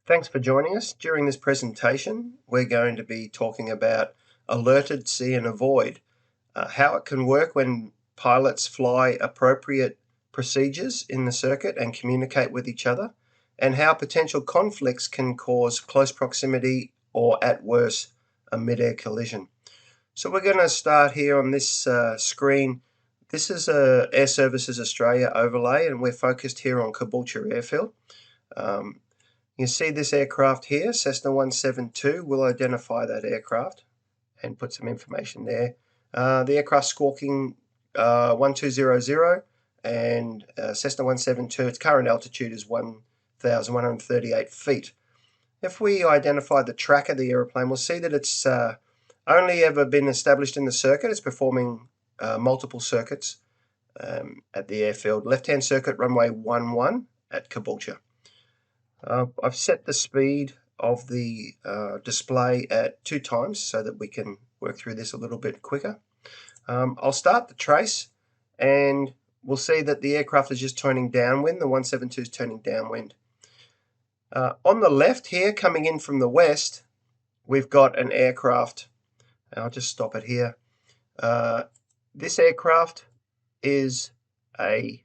Thanks for joining us. During this presentation, we're going to be talking about alerted see and avoid, how it can work when pilots fly appropriate procedures in the circuit and communicate with each other, and how potential conflicts can cause close proximity or, at worst, a mid-air collision. So we're going to start here on this screen. This is a Air Services Australia overlay, and we're focused here on Caboolture Airfield. You see this aircraft here, Cessna 172. We'll identify that aircraft and put some information there. The aircraft squawking 1200 and Cessna 172, its current altitude is 1,138 feet. If we identify the track of the aeroplane, we'll see that it's only ever been established in the circuit. It's performing multiple circuits at the airfield. Left-hand circuit, runway 11 at Caboolture. I've set the speed of the display at 2 times so that we can work through this a little bit quicker. I'll start the trace and we'll see that the aircraft is just turning downwind. The 172 is turning downwind. On the left here, coming in from the west, we've got an aircraft. I'll just stop it here. This aircraft is a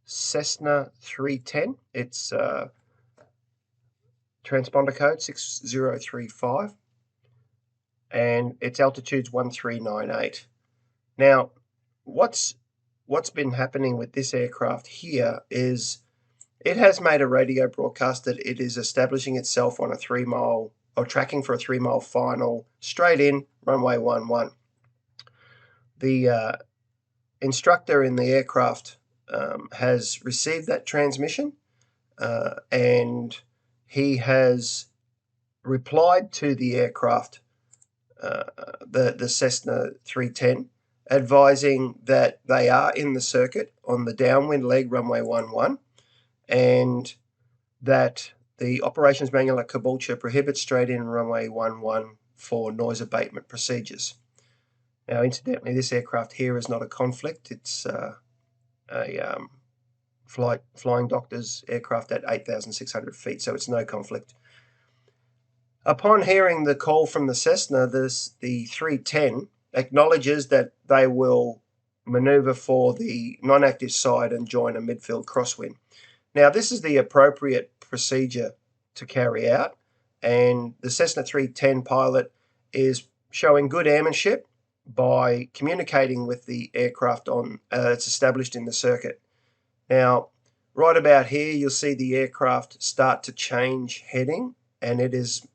Cessna 310. It's transponder code 6035 and its altitude's 1398. Now, what's been happening with this aircraft here is it has made a radio broadcast that it is establishing itself on a 3 mile or tracking for a 3 mile final straight in runway 11. The instructor in the aircraft has received that transmission and he has replied to the aircraft, the Cessna 310, advising that they are in the circuit on the downwind leg runway 11 and that the operations manual at Caboolture prohibits straight in runway 11 for noise abatement procedures. Now, incidentally, this aircraft here is not a conflict. It's a flying doctor's aircraft at 8,600 feet, so it's no conflict. Upon hearing the call from the Cessna, the 310 acknowledges that they will maneuver for the non-active side and join a midfield crosswind. Now, this is the appropriate procedure to carry out, and the Cessna 310 pilot is showing good airmanship by communicating with the aircraft on it's established in the circuit. Now, right about here, you'll see the aircraft start to change heading, and it is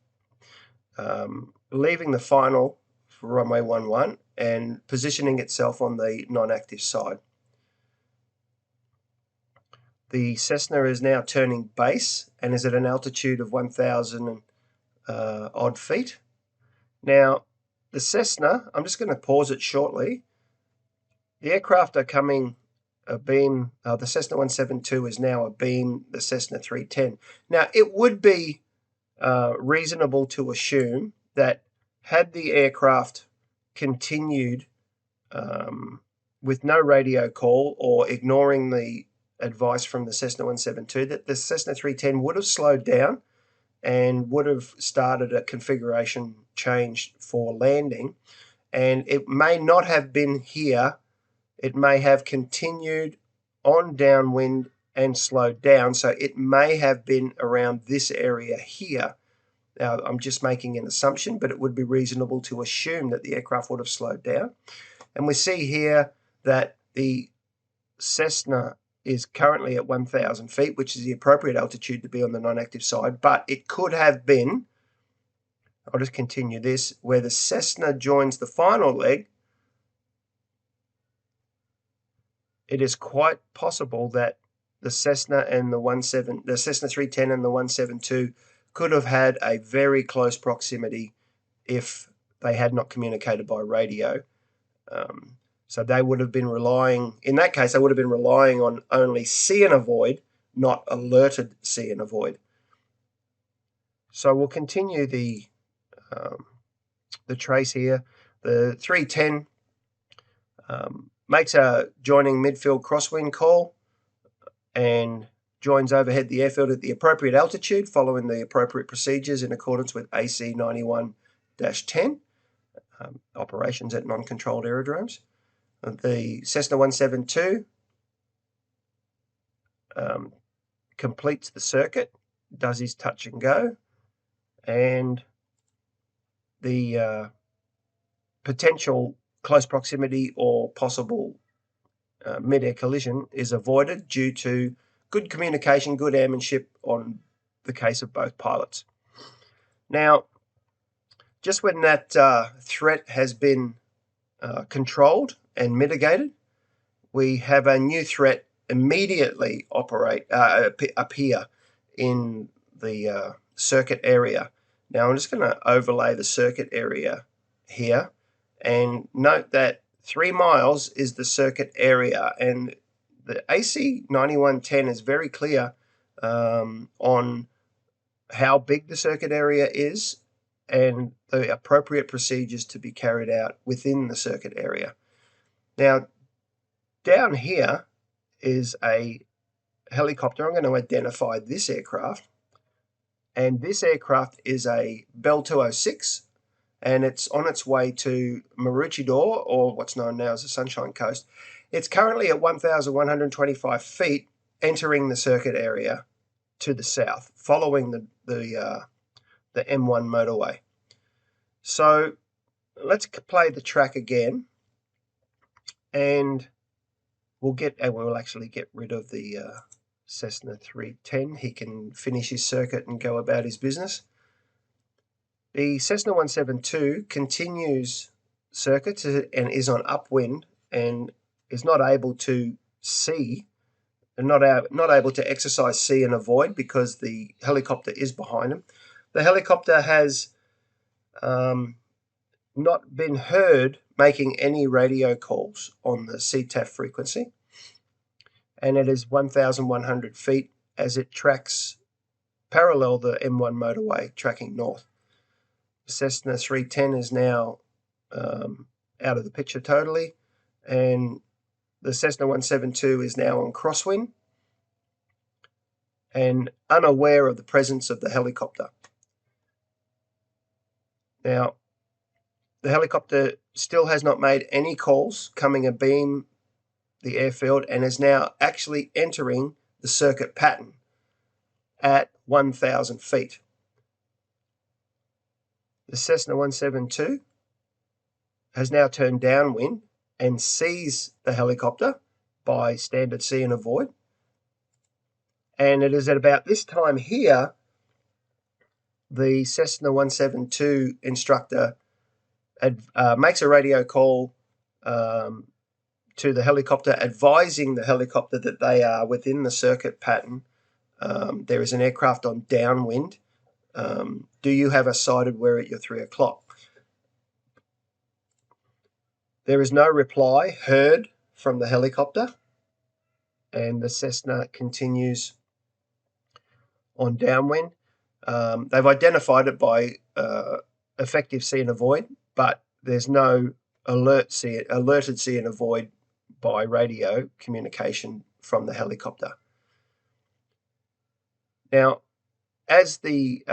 leaving the final for runway 11 and positioning itself on the non-active side. The Cessna is now turning base and is at an altitude of 1,000 odd feet. Now, the Cessna, I'm just going to pause it shortly. The aircraft are coming abeam. The Cessna 172 is now abeam the Cessna 310. Now, it would be reasonable to assume that had the aircraft continued with no radio call or ignoring the advice from the Cessna 172, that the Cessna 310 would have slowed down and would have started a configuration change for landing. And it may not have been here. It may have continued on downwind and slowed down. So it may have been around this area here. Now, I'm just making an assumption, but it would be reasonable to assume that the aircraft would have slowed down. And we see here that the Cessna is currently at 1,000 feet, which is the appropriate altitude to be on the non-active side, but it could have been, I'll just continue this, where the Cessna joins the final leg. It is quite possible that the Cessna and the Cessna 310 and the 172 could have had a very close proximity if they had not communicated by radio. So they would have been relying, in that case, they would have been relying on only see and avoid, not alerted see and avoid. So we'll continue the trace here. The 310 makes a joining midfield crosswind call, and joins overhead the airfield at the appropriate altitude following the appropriate procedures in accordance with AC 91-10, operations at non-controlled aerodromes. The Cessna 172 completes the circuit, does his touch and go, and the potential close proximity or possible mid-air collision is avoided due to good communication, good airmanship on the case of both pilots. Now, just when that threat has been controlled and mitigated, we have a new threat immediately appear in the circuit area. Now I'm just going to overlay the circuit area here and note that 3 miles is the circuit area, and the AC 9110 is very clear on how big the circuit area is and the appropriate procedures to be carried out within the circuit area. Now, down here is a helicopter. I'm going to identify this aircraft, and this aircraft is a Bell 206, and it's on its way to Maroochydore, or what's known now as the Sunshine Coast. It's currently at 1,125 feet, entering the circuit area to the south, following the M1 motorway. So let's play the track again, and we'll actually get rid of the Cessna 310. He can finish his circuit and go about his business. The Cessna 172 continues circuits and is on upwind and is not able to see and not able to exercise see and avoid because the helicopter is behind him. The helicopter has not been heard making any radio calls on the CTAF frequency, and it is 1,100 feet as it tracks parallel the M1 motorway tracking north. The Cessna 310 is now out of the picture totally, and the Cessna 172 is now on crosswind and unaware of the presence of the helicopter. Now, the helicopter still has not made any calls coming abeam the airfield and is now actually entering the circuit pattern at 1,000 feet. The Cessna 172 has now turned downwind and sees the helicopter by standard see and avoid. And it is at about this time here the Cessna 172 instructor makes a radio call to the helicopter, advising the helicopter that they are within the circuit pattern. There is an aircraft on downwind. Do you have a sighted where at your 3 o'clock? There is no reply heard from the helicopter, and the Cessna continues on downwind. They've identified it by effective see and avoid, but there's no alerted see and avoid by radio communication from the helicopter. Now, as the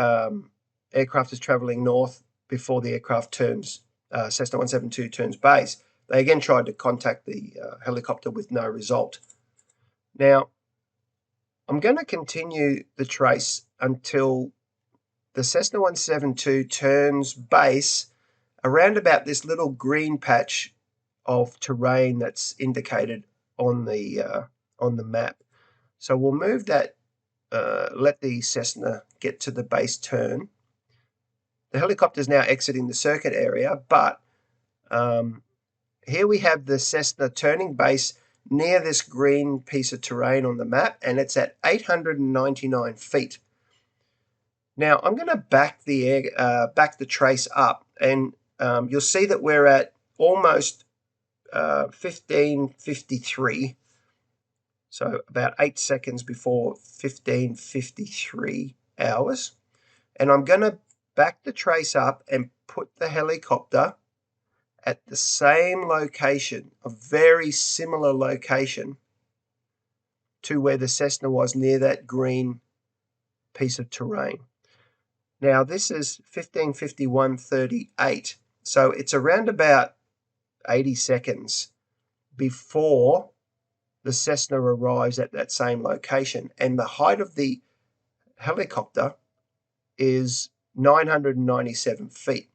aircraft is travelling north before the aircraft turns, Cessna 172 turns base, they again tried to contact the helicopter with no result. Now, I'm going to continue the trace until the Cessna 172 turns base around about this little green patch of terrain that's indicated on the map. So we'll move that, let the Cessna get to the base turn. The helicopter is now exiting the circuit area, but here we have the Cessna turning base near this green piece of terrain on the map, and it's at 899 feet. Now I'm going to back the trace up, and you'll see that we're at almost 1553, so about 8 seconds before 1553 hours. And I'm going to back the trace up and put the helicopter at the same location, a very similar location to where the Cessna was near that green piece of terrain. Now this is 15:51:38, so it's around about 80 seconds before the Cessna arrives at that same location, and the height of the helicopter is 997 feet.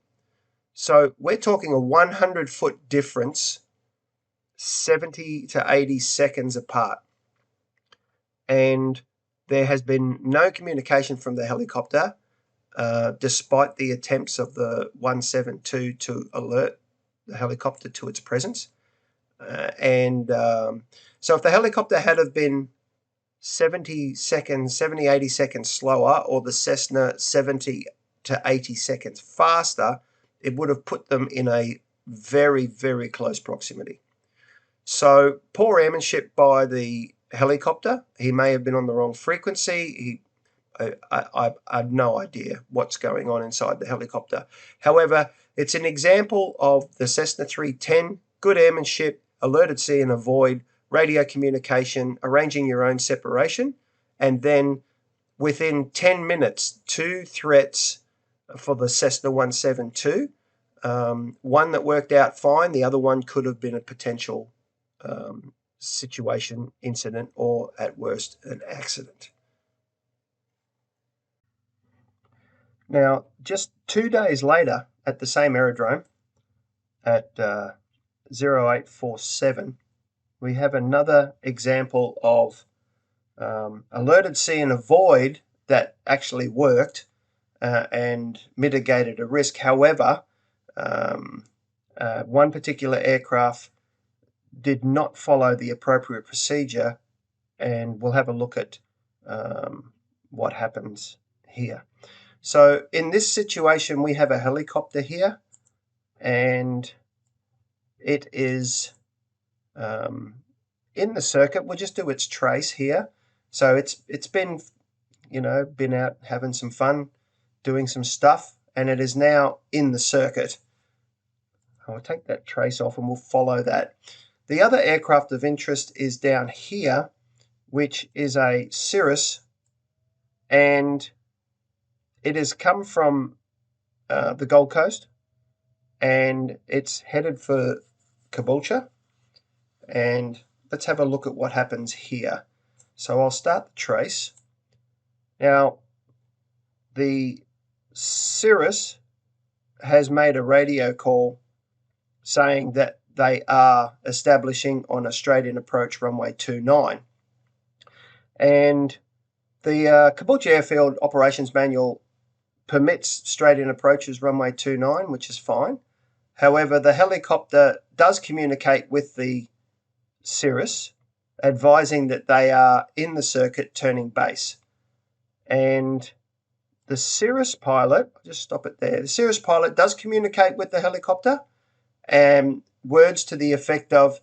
So we're talking a 100-foot difference, 70 to 80 seconds apart. And there has been no communication from the helicopter, despite the attempts of the 172 to alert the helicopter to its presence. So if the helicopter had have been 70, 80 seconds slower, or the Cessna 70 to 80 seconds faster, it would have put them in a very, very close proximity. So poor airmanship by the helicopter. He may have been on the wrong frequency. I have no idea what's going on inside the helicopter. However, it's an example of the Cessna 310, good airmanship, alerted see and avoid, radio communication, arranging your own separation, and then within 10 minutes, 2 threats for the Cessna 172. One that worked out fine, the other one could have been a potential situation, incident, or at worst, an accident. Now, just 2 days later, at the same aerodrome, at 0847, we have another example of alerted see and avoid that actually worked and mitigated a risk. However, one particular aircraft did not follow the appropriate procedure, and we'll have a look at what happens here. So in this situation, we have a helicopter here, and it is in the circuit. We'll just do its trace here. So it's been, been out having some fun, doing some stuff, and it is now in the circuit. I'll take that trace off and we'll follow that. The other aircraft of interest is down here, which is a Cirrus, and it has come from the Gold Coast, and it's headed for Caboolture. And let's have a look at what happens here. So I'll start the trace. Now, the Cirrus has made a radio call saying that they are establishing on a straight-in approach runway 29. And the Caboolture Airfield Operations Manual permits straight-in approaches runway 29, which is fine. However, the helicopter does communicate with the Cirrus, advising that they are in the circuit turning base. And the Cirrus pilot, I'll just stop it there, the Cirrus pilot does communicate with the helicopter, and words to the effect of,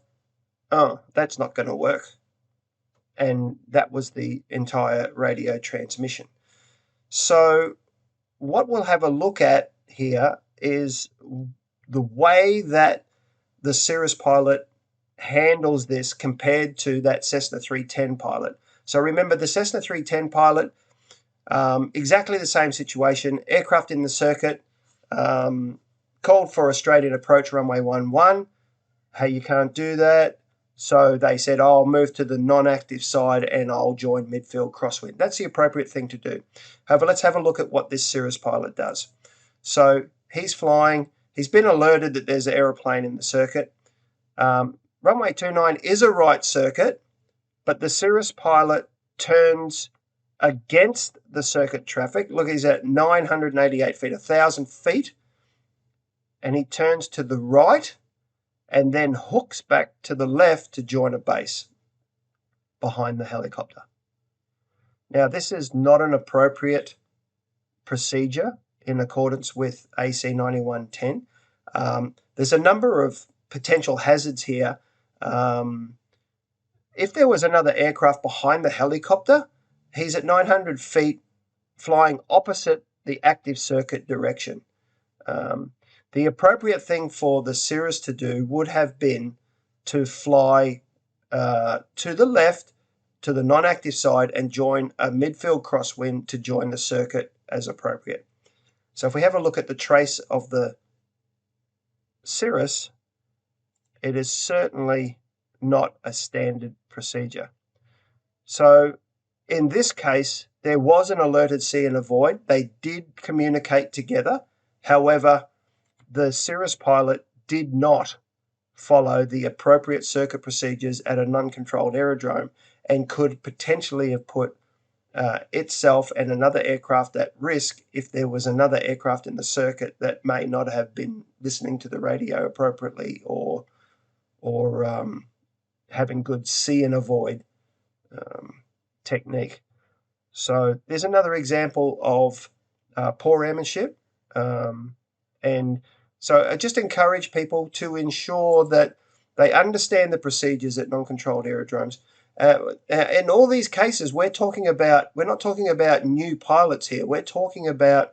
"Oh, that's not going to work." And that was the entire radio transmission. So what we'll have a look at here is the way that the Cirrus pilot handles this compared to that Cessna 310 pilot. So remember, the Cessna 310 pilot, exactly the same situation, aircraft in the circuit, called for a straight-in approach runway 11. Hey, you can't do that. So they said, "Oh, I'll move to the non-active side and I'll join midfield crosswind." That's the appropriate thing to do. However, let's have a look at what this Cirrus pilot does. So he's flying. He's been alerted that there's an aeroplane in the circuit. Runway 29 is a right circuit, but the Cirrus pilot turns against the circuit traffic. Look, he's at 988 feet, 1,000 feet. And he turns to the right and then hooks back to the left to join a base behind the helicopter. Now, this is not an appropriate procedure in accordance with AC 9110. There's a number of potential hazards here. If there was another aircraft behind the helicopter, he's at 900 feet flying opposite the active circuit direction. The appropriate thing for the Cirrus to do would have been to fly to the left to the non-active side and join a midfield crosswind to join the circuit as appropriate. So if we have a look at the trace of the cirrus, it is certainly not a standard procedure. So in this case, there was an alerted see and avoid. They did communicate together. However, the cirrus pilot did not follow the appropriate circuit procedures at an uncontrolled aerodrome and could potentially have put itself and another aircraft at risk if there was another aircraft in the circuit that may not have been listening to the radio appropriately or having good see and avoid technique. So there's another example of poor airmanship. And so I just encourage people to ensure that they understand the procedures at non-controlled aerodromes. In all these cases, we're not talking about new pilots here. We're talking about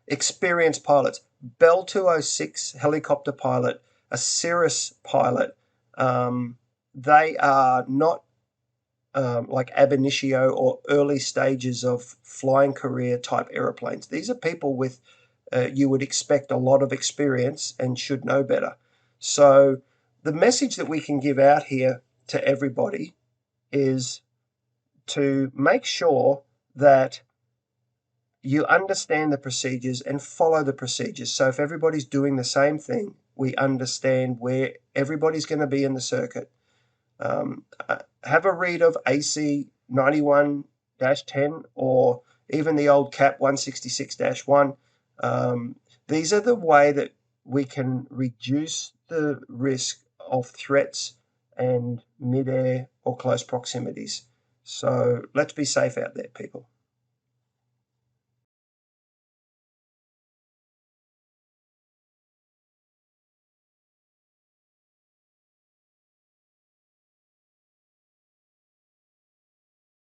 experienced pilots. Bell 206 helicopter pilot, a Cirrus pilot. They are not like ab initio or early stages of flying career type aeroplanes. These are people with you would expect a lot of experience and should know better. So the message that we can give out here to everybody is to make sure that you understand the procedures and follow the procedures. So if everybody's doing the same thing, we understand where everybody's going to be in the circuit. Have a read of AC 91-10 or even the old CAP 166-1. These are the way that we can reduce the risk of threats and mid-air or close proximities. So let's be safe out there, people.